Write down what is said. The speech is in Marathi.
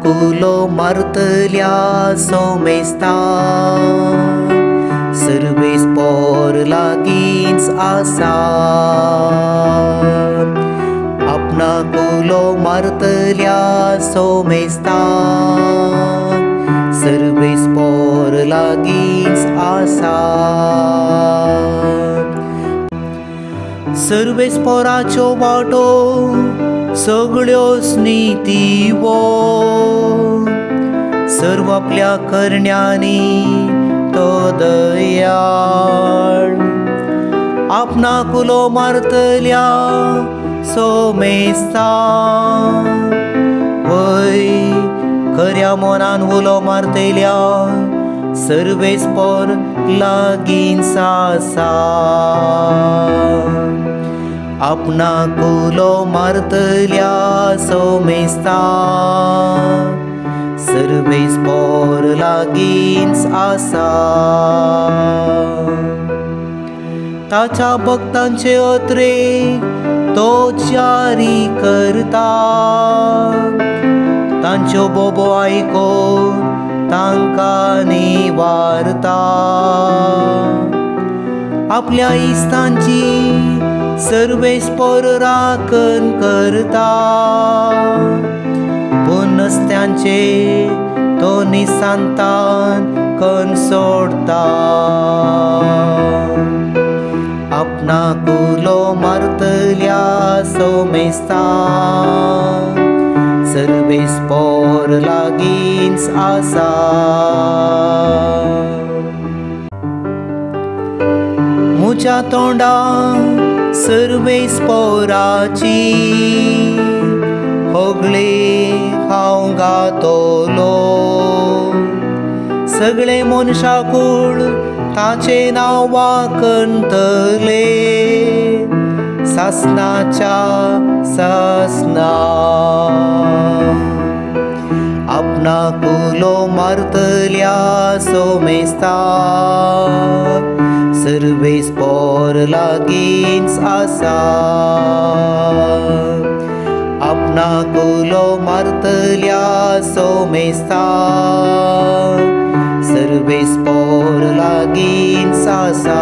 कुलो मारतल्या सोमेस्ता सर्वेस पोर लागींच आसा आपणा कुलो मारतल्या सोमेस्ता सर्वेस पोर लागींच आसा सर्वेस पोराच्यो वाटो सगळ्योच नीतिवो सर्व आपल्या करण्यांनी तो दयाळ आपणा कुलो मारतल्या सोमेस्ता वय खऱ्या मनान उलो मारतल्या सर्वेस पोर लागींच आसा आपणा कुलो मारतल्या सोमेस्ता सर्वेस पोर लागींच आसा ताच्या भक्तांचे अत्रेक तो जारी करता तांच्यो बोबो आयकोन तांकां निवारता आपल्या इश्टांची सर्वेस पोर राखण करता पूण नसत्यांचे तो निसांतान कण सोडता आपणा कुलो मारतल्या सोमेस्ता सर्वेस पोर लागींच आसा मुच्या तोंडां सर्वेस पोराची होगळे हांव गातलो सगळे मनशाकूळ ताचे नांव वाखणतले सासनाच्या सासना आपणा कुलो मारतल्या सोमेस्ता सर्वेस पोर लागींच आसा आपणा कुलो मारतल्या सोमेस्ता सर्वेस पोर लागींच आसा